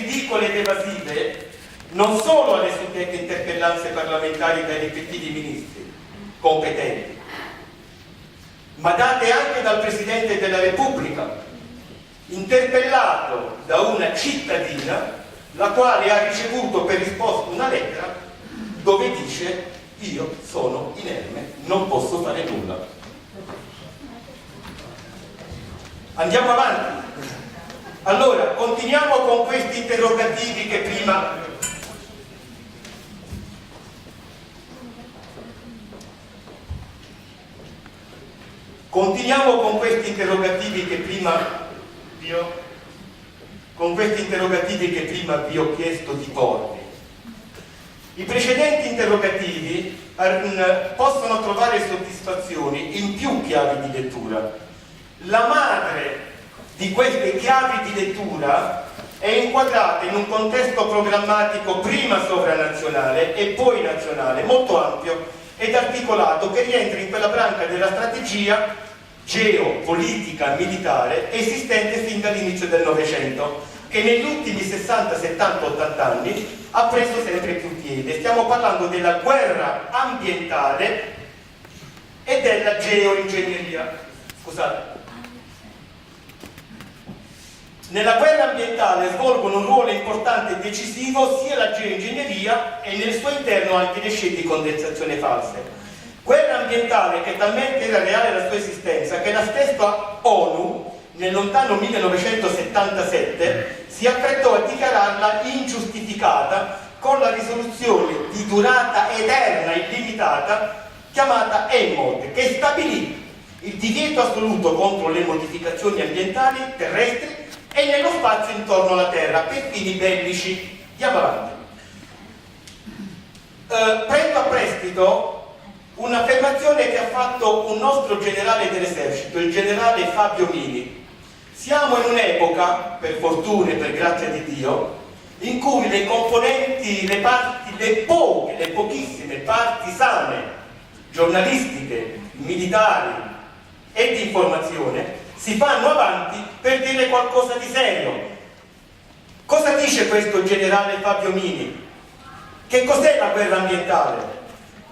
ridicole ed evasive non solo alle suddette interpellanze parlamentari dai rispettivi ministri competenti, ma date anche dal Presidente della Repubblica, interpellato da una cittadina la quale ha ricevuto per risposta una lettera dove dice: io sono inerme, non posso fare nulla. Andiamo avanti. Allora, continuiamo con questi interrogativi che prima vi ho chiesto di porvi. I precedenti interrogativi possono trovare soddisfazioni in più chiavi di lettura. La madre di queste chiavi di lettura è inquadrata in un contesto programmatico prima sovranazionale e poi nazionale, molto ampio ed articolato, che rientra in quella branca della strategia geopolitica militare esistente fin dall'inizio del Novecento, che negli ultimi 60, 70, 80 anni ha preso sempre più piede. Stiamo parlando della guerra ambientale e della geoingegneria. Scusate. Nella guerra ambientale svolgono un ruolo importante e decisivo sia la geoingegneria e nel suo interno anche le scie di condensazione false. Guerra ambientale che talmente era reale la sua esistenza che la stessa ONU nel lontano 1977 si affrettò a dichiararla ingiustificata con la risoluzione di durata eterna e illimitata chiamata EMOD, che stabilì il divieto assoluto contro le modificazioni ambientali terrestri e nello spazio intorno alla Terra per fini bellici. Andiamo avanti. Prendo a prestito un'affermazione che ha fatto un nostro generale dell'esercito, il generale Fabio Mini. Siamo in un'epoca, per fortuna e per grazia di Dio, in cui le componenti, le pochissime parti sane, giornalistiche, militari e di informazione, si fanno avanti per dire qualcosa di serio. Cosa dice questo generale Fabio Mini? Che cos'è la guerra ambientale?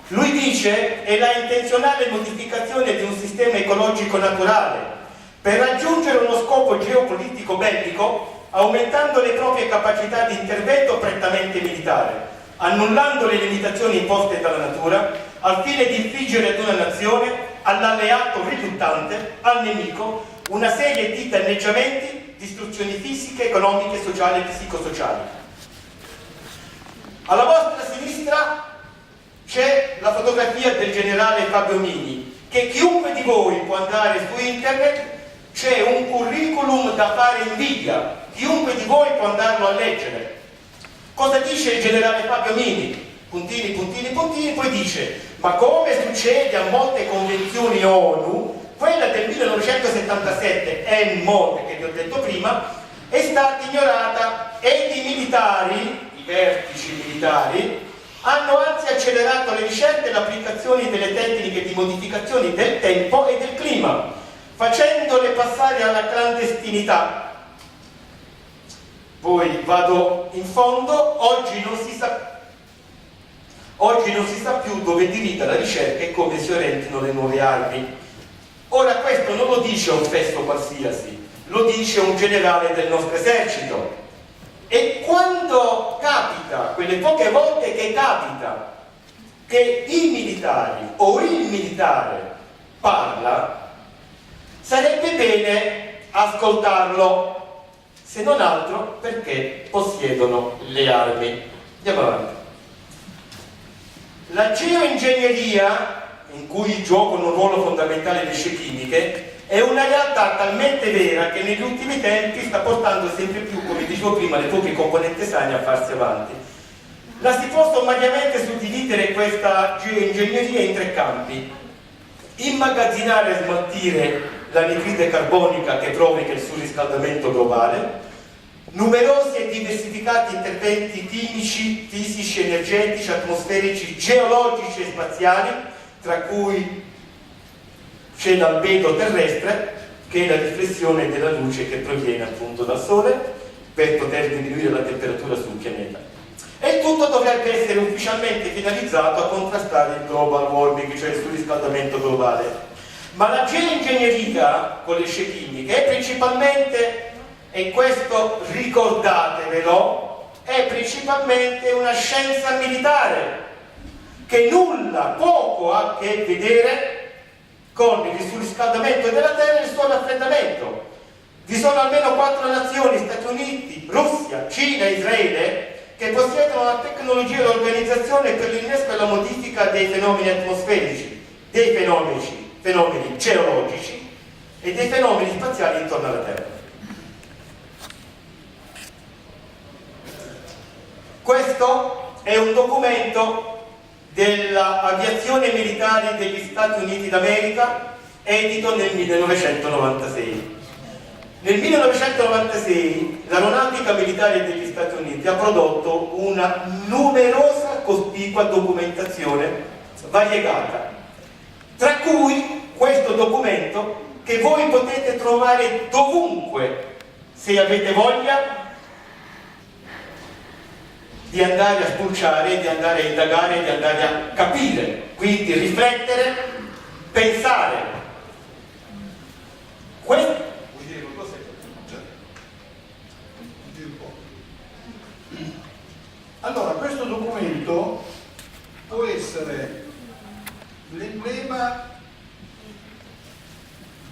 Lui dice: è la intenzionale modificazione di un sistema ecologico naturale per raggiungere uno scopo geopolitico bellico, aumentando le proprie capacità di intervento prettamente militare, annullando le limitazioni imposte dalla natura, al fine di infliggere ad una nazione, all'alleato riluttante, al nemico, una serie di danneggiamenti, distruzioni fisiche, economiche, sociali e psicosociali. Alla vostra sinistra c'è la fotografia del generale Fabio Mini, che chiunque di voi può andare su internet, c'è un curriculum da fare invidia, chiunque di voi può andarlo a leggere. Cosa dice il generale Fabio Mini? Puntini, puntini, puntini, poi dice: ma come succede a molte convenzioni ONU, quella del 1977, EMOD, che vi ho detto prima, è stata ignorata ed i militari, i vertici militari, hanno anzi accelerato le ricerche e le applicazioni delle tecniche di modificazione del tempo e del clima, facendole passare alla clandestinità. Poi vado in fondo: oggi non si sa più dove dirida la ricerca e come si orientino le nuove armi. Ora, questo non lo dice un fesso qualsiasi, lo dice un generale del nostro esercito. E quando capita, quelle poche volte che capita, che i militari o il militare parla, sarebbe bene ascoltarlo, se non altro perché possiedono le armi. Andiamo avanti. La geoingegneria, in cui giocano un ruolo fondamentale le scie chimiche, è una realtà talmente vera che negli ultimi tempi sta portando sempre più, come dicevo prima, le poche componenti sane a farsi avanti. La si può sommariamente suddividere questa geoingegneria in tre campi: immagazzinare e smaltire l'anidride carbonica che provoca il surriscaldamento globale, numerosi e diversificati interventi chimici, fisici, energetici, atmosferici, geologici e spaziali, tra cui c'è l'albedo terrestre, che è la riflessione della luce che proviene appunto dal Sole, per poter diminuire la temperatura sul pianeta. E tutto dovrebbe essere ufficialmente finalizzato a contrastare il global warming, cioè il surriscaldamento globale. Ma la geoingegneria con le scie chimiche è principalmente, e questo ricordatevelo, è principalmente una scienza militare che nulla, poco ha a che vedere con il surriscaldamento della Terra e il suo raffreddamento. Vi sono almeno 4 nazioni, Stati Uniti, Russia, Cina e Israele, che possiedono la tecnologia e l'organizzazione per l'innesco e la modifica dei fenomeni atmosferici, dei fenomeni geologici e dei fenomeni spaziali intorno alla Terra. Questo è un documento dell'aviazione militare degli Stati Uniti d'America, edito nel 1996. Nel 1996 l'aeronautica militare degli Stati Uniti ha prodotto una numerosa cospicua documentazione variegata, tra cui questo documento che voi potete trovare dovunque se avete voglia di andare a spulciare, di andare a indagare, di andare a capire, quindi riflettere, pensare. Allora, questo documento può essere l'emblema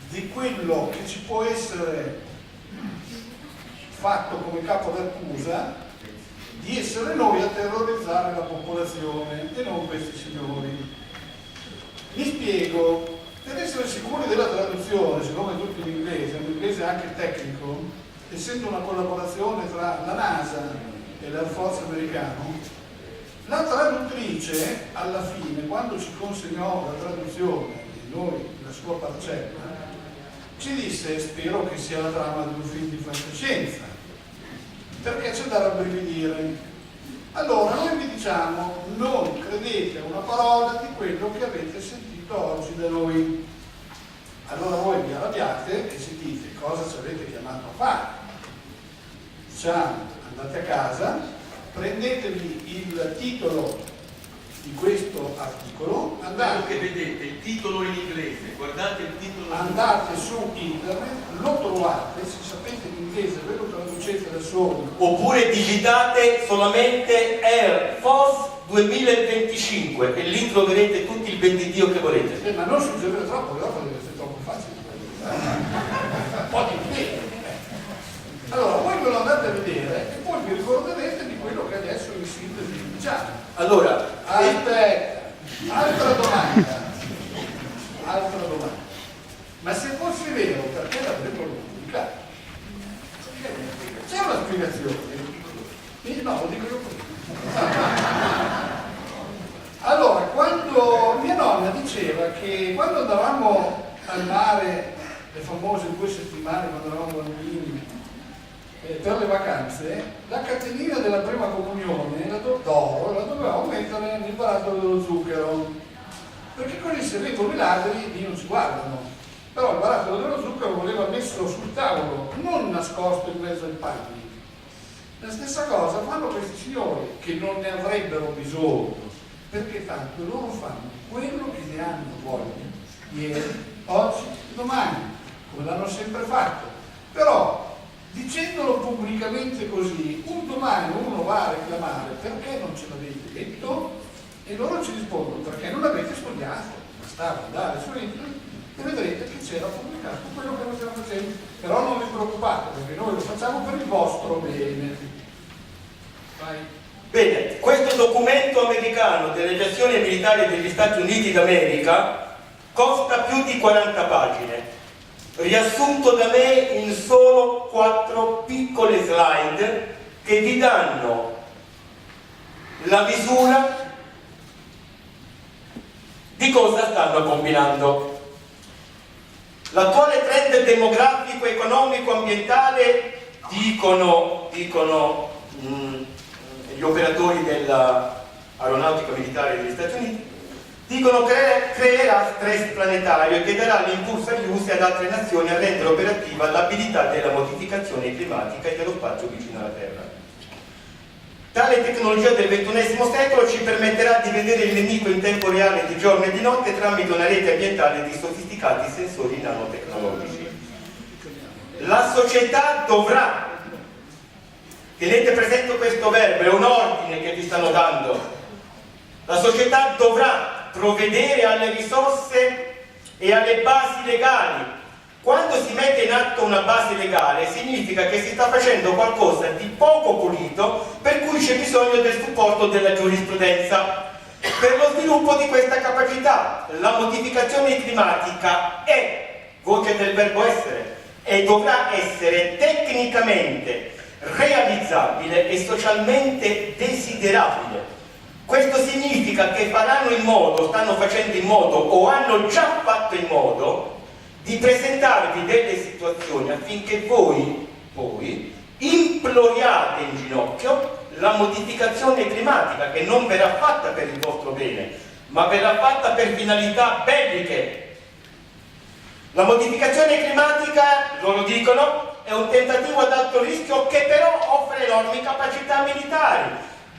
di quello che ci può essere fatto come capo d'accusa di essere noi a terrorizzare la popolazione e non questi signori. Mi spiego, per essere sicuri della traduzione, siccome è tutto in inglese, un inglese anche tecnico, essendo una collaborazione tra la NASA e l'Air Force americano, la traduttrice alla fine, quando ci consegnò la traduzione di noi, la sua parcella, ci disse: spero che sia la trama di un film di fantascienza, perché c'è da rabbrividire. Allora noi vi diciamo: non credete a una parola di quello che avete sentito oggi da noi. Allora voi vi arrabbiate e ci dite: cosa ci avete chiamato a fare? Diciamo: andate a casa, prendetevi il titolo di questo articolo, andate, che vedete il titolo in inglese, guardate il titolo, andate su internet, lo trovate, se sapete l'inglese ve lo traducete da soli, oppure digitate solamente Air Force 2025 e lì troverete tutto il ben di Dio che volete. Ma non suggerire troppo, dopo deve essere troppo facile. Un po' di impegno. Allora, voi ve lo andate a vedere e poi vi ricorderete di quello che adesso in sintesi diciamo. Allora, aspetta, altra domanda. Ma se fosse vero, perché l'avrebbero pubblicato? C'è una spiegazione? No, lo dico io prima. Allora, quando mia nonna diceva che quando andavamo al mare, le famose 2 settimane quando eravamo bambini, per le vacanze, la catenina della prima comunione d'oro la dovevamo mettere nel barattolo dello zucchero, perché così se vengono i ladri lì non ci guardano. Però il barattolo dello zucchero voleva messo sul tavolo, non nascosto in mezzo ai panni. La stessa cosa fanno questi signori che non ne avrebbero bisogno, perché tanto loro fanno quello che ne hanno voglia, ieri, oggi, domani, come l'hanno sempre fatto. Però dicendolo pubblicamente così, un domani uno va a reclamare: perché non ce l'avete detto? E loro ci rispondono: perché non l'avete studiato. Bastava andare su internet e vedrete che c'era pubblicato quello che noi stiamo facendo. Però non vi preoccupate, perché noi lo facciamo per il vostro bene. Vai. Bene, questo documento americano dell'aviazione militare degli Stati Uniti d'America consta più di 40 pagine, riassunto da me in solo 4 piccole slide che vi danno la misura di cosa stanno combinando. L'attuale trend demografico, economico, ambientale, dicono gli operatori dell'aeronautica militare degli Stati Uniti, Dicono che creerà stress planetario e che darà l'impulso agli USA e ad altre nazioni a rendere operativa l'abilità della modificazione climatica e dello spazio vicino alla Terra. Tale tecnologia del XXI secolo ci permetterà di vedere il nemico in tempo reale di giorno e di notte tramite una rete ambientale di sofisticati sensori nanotecnologici. La società dovrà, tenete presente questo verbo, è un ordine che vi stanno dando, la società dovrà provvedere alle risorse e alle basi legali. Quando si mette in atto una base legale significa che si sta facendo qualcosa di poco pulito, per cui c'è bisogno del supporto della giurisprudenza per lo sviluppo di questa capacità. La modificazione climatica è, voce del verbo essere, e dovrà essere tecnicamente realizzabile e socialmente desiderabile. Questo significa che faranno in modo, stanno facendo in modo o hanno già fatto in modo di presentarvi delle situazioni affinché voi imploriate in ginocchio la modificazione climatica, che non verrà fatta per il vostro bene, ma verrà fatta per finalità belliche. La modificazione climatica, loro dicono, è un tentativo ad alto rischio che però offre enormi capacità militari,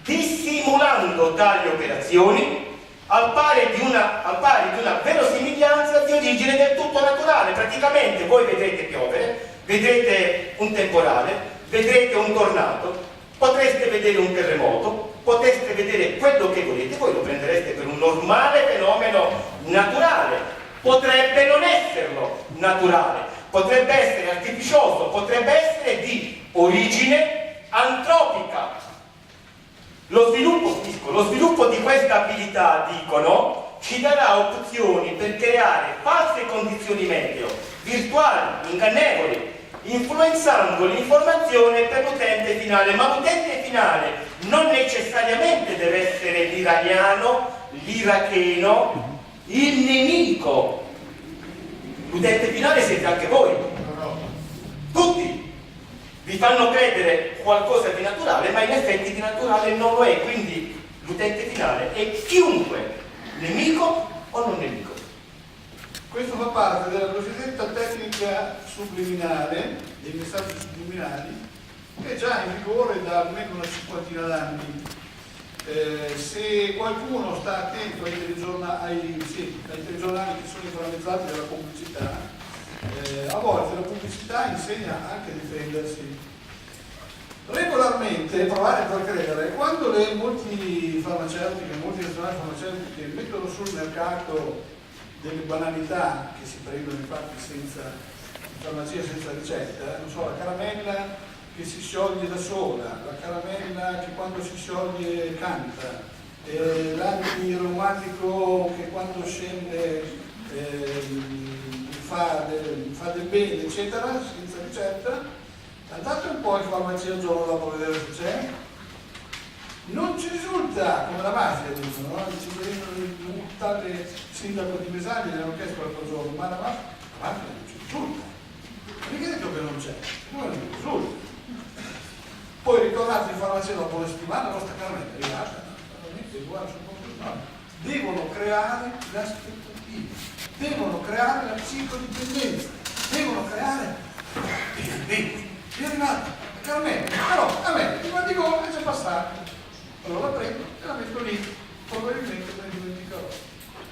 dissimulando tali operazioni al pari di una verosimiglianza di origine del tutto naturale. Praticamente voi vedrete piovere, vedrete un temporale, vedrete un tornado, potreste vedere un terremoto, potreste vedere quello che volete, voi lo prendereste per un normale fenomeno naturale. Potrebbe non esserlo naturale, potrebbe essere artificioso, potrebbe essere di origine antropica. Lo sviluppo di questa abilità, dicono, ci darà opzioni per creare false condizioni meteo, virtuali, ingannevoli, influenzando l'informazione per l'utente finale. Ma l'utente finale non necessariamente deve essere l'iraniano, l'iracheno, il nemico. L'utente finale siete anche voi, tutti. Vi fanno credere qualcosa di naturale, ma in effetti di naturale non lo è. Quindi l'utente finale è chiunque, nemico o non nemico. Questo fa parte della cosiddetta tecnica subliminale, dei messaggi subliminali, che è già in vigore da almeno una cinquantina d'anni. Se qualcuno sta attento ai telegiornali che sono inframmezzati dalla pubblicità, a volte la pubblicità insegna anche a difendersi. Regolarmente, provare per credere, quando molti restaurants farmaceutiche mettono sul mercato delle banalità che si prendono infatti in farmacia senza ricetta, non so, la caramella che si scioglie da sola, la caramella che quando si scioglie canta, l'antireumatico che quando scende fa del bene, eccetera, senza ricetta, andate un po' in farmacia il giorno dopo a vedere se c'è. Non ci risulta, come la mafia dicono, no? Un tale sindaco di Mesaglia gli hanno chiesto l'altro giorno, ma la mafia non ci risulta. Mica detto che non c'è, come non ci risulta. Poi ritornate in farmacia dopo una settimana, la vostra caramella è arrivata, veramente uguale sul punto. No. Devono creare l'aspettativa, devono creare la psicodipendenza, devono creare finalmente, è arrivata la caramella, però a me, prima di gomma è già passata. Allora la prendo e la metto lì, probabilmente me ne dimenticherò.